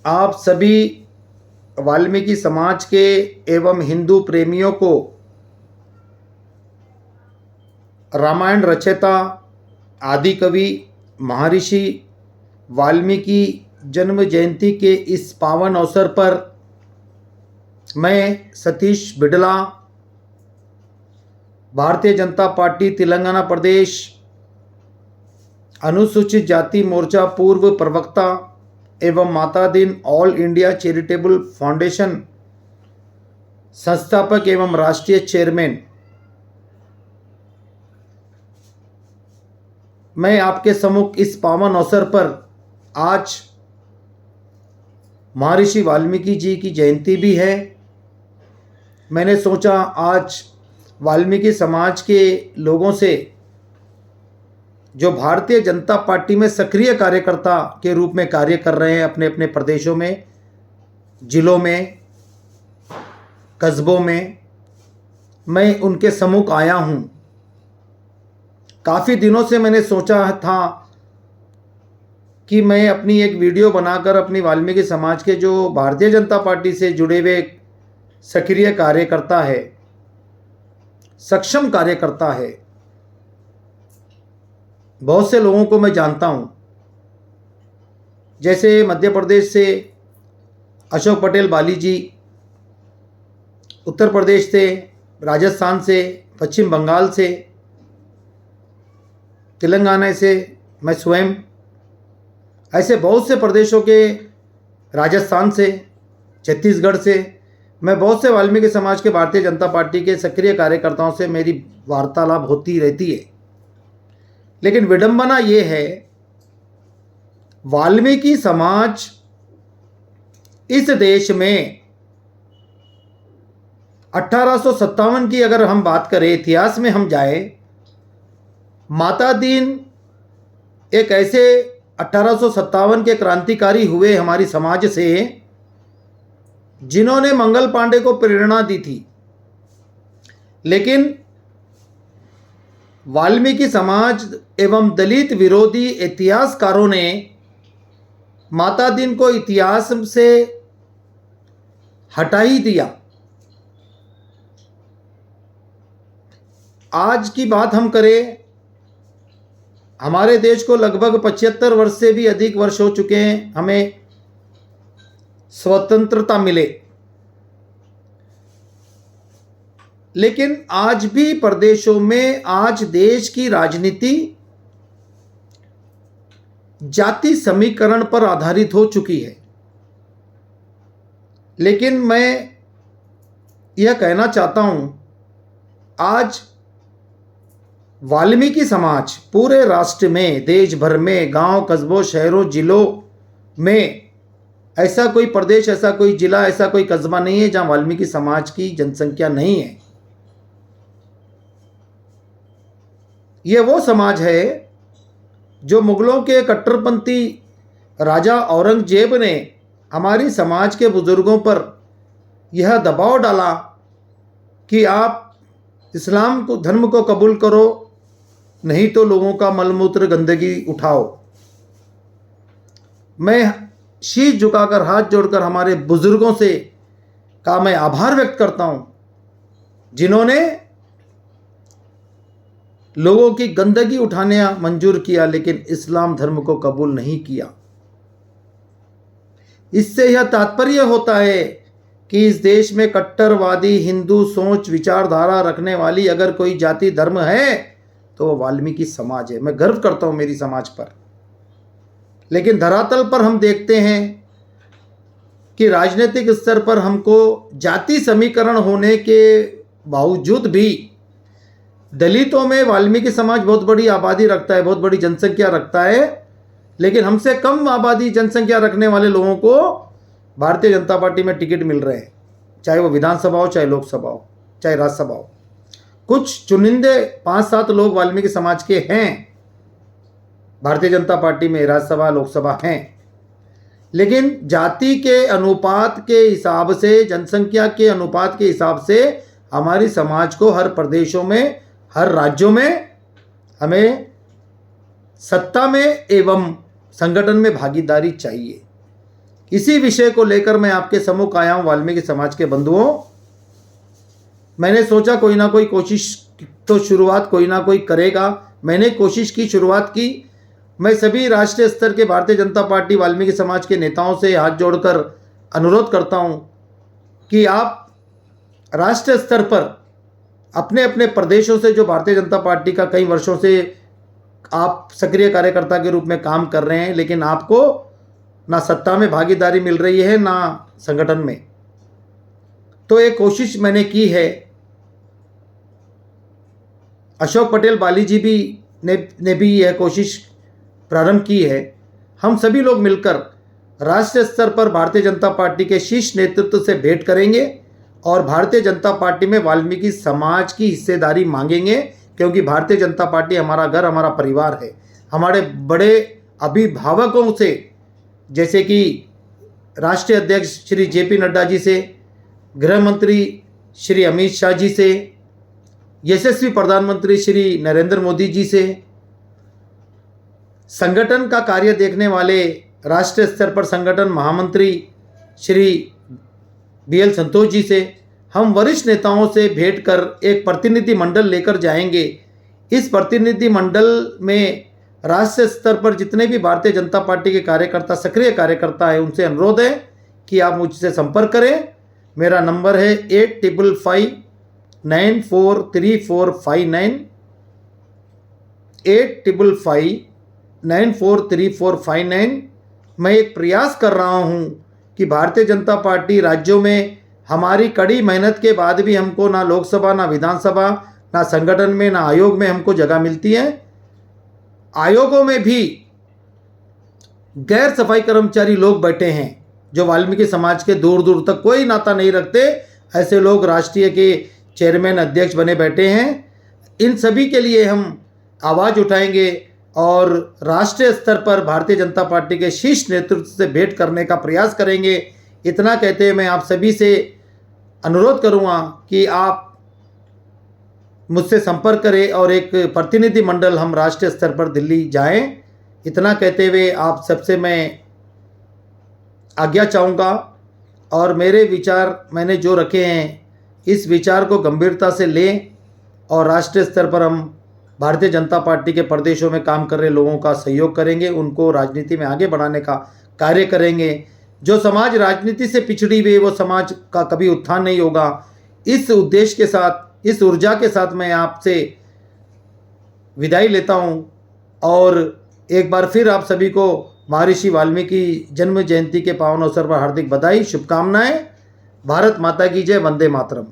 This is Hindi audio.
आप सभी वाल्मीकि समाज के एवं हिंदू प्रेमियों को रामायण रचयिता आदि कवि महर्षि वाल्मीकि जन्म जयंती के इस पावन अवसर पर मैं सतीश बिडला, भारतीय जनता पार्टी तेलंगाना प्रदेश अनुसूचित जाति मोर्चा पूर्व प्रवक्ता एवं माता दिन ऑल इंडिया चैरिटेबल फाउंडेशन संस्थापक एवं राष्ट्रीय चेयरमैन, मैं आपके सम्मुख इस पावन अवसर पर आज महर्षि वाल्मीकि जी की जयंती भी है। मैंने सोचा आज वाल्मीकि समाज के लोगों से जो भारतीय जनता पार्टी में सक्रिय कार्यकर्ता के रूप में कार्य कर रहे हैं अपने अपने प्रदेशों में, जिलों में, कस्बों में, मैं उनके सम्मुख आया हूं। काफ़ी दिनों से मैंने सोचा था कि मैं अपनी एक वीडियो बनाकर अपनी वाल्मीकि समाज के जो भारतीय जनता पार्टी से जुड़े हुए सक्रिय कार्यकर्ता है, सक्षम कार्यकर्ता है, बहुत से लोगों को मैं जानता हूं। जैसे मध्य प्रदेश से अशोक पटेल बाली जी, उत्तर प्रदेश से, राजस्थान से, पश्चिम बंगाल से, तेलंगाना से मैं स्वयं, ऐसे बहुत से प्रदेशों के, राजस्थान से, छत्तीसगढ़ से मैं बहुत से वाल्मीकि समाज के भारतीय जनता पार्टी के सक्रिय कार्यकर्ताओं से मेरी वार्तालाप होती रहती है। लेकिन विडंबना ये है, वाल्मीकि समाज इस देश में 1857 की अगर हम बात करें, इतिहास में हम जाए, माता दीन एक ऐसे 1857 के क्रांतिकारी हुए हमारी समाज से जिन्होंने मंगल पांडे को प्रेरणा दी थी। लेकिन वाल्मीकि समाज एवं दलित विरोधी इतिहासकारों ने माता दीन को इतिहास से हटा ही दिया। आज की बात हम करें, हमारे देश को लगभग 75 वर्ष से भी अधिक वर्ष हो चुके हैं हमें स्वतंत्रता मिले, लेकिन आज भी प्रदेशों में आज देश की राजनीति जाति समीकरण पर आधारित हो चुकी है। लेकिन मैं यह कहना चाहता हूं, आज वाल्मीकि समाज पूरे राष्ट्र में, देश भर में, गांव, कस्बों, शहरों, जिलों में ऐसा कोई प्रदेश, ऐसा कोई जिला, ऐसा कोई कस्बा नहीं है जहां वाल्मीकि समाज की जनसंख्या नहीं है। यह वो समाज है जो मुगलों के कट्टरपंथी राजा औरंगजेब ने हमारी समाज के बुजुर्गों पर यह दबाव डाला कि आप इस्लाम को, धर्म को कबूल करो, नहीं तो लोगों का मलमूत्र गंदगी उठाओ। मैं शीश झुकाकर, हाथ जोड़कर हमारे बुजुर्गों से का मैं आभार व्यक्त करता हूं, जिन्होंने लोगों की गंदगी उठाने मंजूर किया, लेकिन इस्लाम धर्म को कबूल नहीं किया। इससे यह तात्पर्य होता है कि इस देश में कट्टरवादी हिंदू सोच विचारधारा रखने वाली अगर कोई जाति धर्म है तो वो वाल्मीकि समाज है। मैं गर्व करता हूं मेरी समाज पर। लेकिन धरातल पर हम देखते हैं कि राजनीतिक स्तर पर हमको जाति समीकरण होने के बावजूद भी दलितों में वाल्मीकि समाज बहुत बड़ी आबादी रखता है, बहुत बड़ी जनसंख्या रखता है, लेकिन हमसे कम आबादी जनसंख्या रखने वाले लोगों को भारतीय जनता पार्टी में टिकट मिल रहे हैं, चाहे वो विधानसभा हो, चाहे लोकसभा हो, चाहे राज्यसभा हो। कुछ चुनिंदे 5-7 लोग वाल्मीकि समाज के हैं भारतीय जनता पार्टी में, राज्यसभा, लोकसभा हैं, लेकिन जाति के अनुपात के हिसाब से, जनसंख्या के अनुपात के हिसाब से हमारी समाज को हर प्रदेशों में, हर राज्यों में हमें सत्ता में एवं संगठन में भागीदारी चाहिए। इसी विषय को लेकर मैं आपके सम्मुख आया हूं वाल्मीकि समाज के बंधुओं। मैंने सोचा कोई ना कोई कोशिश तो शुरुआत कोई ना कोई करेगा। मैंने कोशिश की, शुरुआत की। मैं सभी राष्ट्रीय स्तर के भारतीय जनता पार्टी वाल्मीकि समाज के नेताओं से हाथ जोड़कर अनुरोध करता हूं कि आप राष्ट्रीय स्तर पर अपने अपने प्रदेशों से, जो भारतीय जनता पार्टी का कई वर्षों से आप सक्रिय कार्यकर्ता के रूप में काम कर रहे हैं, लेकिन आपको ना सत्ता में भागीदारी मिल रही है ना संगठन में, तो एक कोशिश मैंने की है। अशोक पटेल बाली जी भी ने भी यह कोशिश प्रारंभ की है। हम सभी लोग मिलकर राष्ट्रीय स्तर पर भारतीय जनता पार्टी के शीर्ष नेतृत्व से भेंट करेंगे और भारतीय जनता पार्टी में वाल्मीकि समाज की हिस्सेदारी मांगेंगे, क्योंकि भारतीय जनता पार्टी हमारा घर, हमारा परिवार है। हमारे बड़े अभिभावकों से, जैसे कि राष्ट्रीय अध्यक्ष श्री जेपी नड्डा जी से, गृह मंत्री श्री अमित शाह जी से, यशस्वी प्रधानमंत्री श्री नरेंद्र मोदी जी से, संगठन का कार्य देखने वाले राष्ट्रीय स्तर पर संगठन महामंत्री श्री BL संतोष जी से, हम वरिष्ठ नेताओं से भेंट कर एक प्रतिनिधि मंडल लेकर जाएंगे। इस प्रतिनिधि मंडल में राष्ट्रीय स्तर पर जितने भी भारतीय जनता पार्टी के कार्यकर्ता, सक्रिय कार्यकर्ता हैं, उनसे अनुरोध है कि आप मुझसे संपर्क करें। मेरा नंबर है 8555943459, 8555943459। मैं एक प्रयास कर रहा हूं कि भारतीय जनता पार्टी राज्यों में हमारी कड़ी मेहनत के बाद भी हमको ना लोकसभा, ना विधानसभा, ना संगठन में, ना आयोग में हमको जगह मिलती है। आयोगों में भी गैर सफाई कर्मचारी लोग बैठे हैं जो वाल्मीकि समाज के दूर दूर तक कोई नाता नहीं रखते। ऐसे लोग राष्ट्रीय के चेयरमैन, अध्यक्ष बने बैठे हैं। इन सभी के लिए हम आवाज़ उठाएंगे और राष्ट्रीय स्तर पर भारतीय जनता पार्टी के शीर्ष नेतृत्व से भेंट करने का प्रयास करेंगे। इतना कहते हुए मैं आप सभी से अनुरोध करूंगा कि आप मुझसे संपर्क करें और एक प्रतिनिधि मंडल हम राष्ट्रीय स्तर पर दिल्ली जाएं। इतना कहते हुए आप सबसे मैं आज्ञा चाहूँगा और मेरे विचार मैंने जो रखे हैं, इस विचार को गंभीरता से लें और राष्ट्रीय स्तर पर हम भारतीय जनता पार्टी के प्रदेशों में काम कर रहे लोगों का सहयोग करेंगे, उनको राजनीति में आगे बढ़ाने का कार्य करेंगे। जो समाज राजनीति से पिछड़ी हुई, वो समाज का कभी उत्थान नहीं होगा। इस उद्देश्य के साथ, इस ऊर्जा के साथ मैं आपसे विदाई लेता हूँ और एक बार फिर आप सभी को महर्षि वाल्मीकि जन्म जयंती के पावन अवसर पर हार्दिक बधाई, शुभकामनाएं। भारत माता की जय। वंदे मातरम।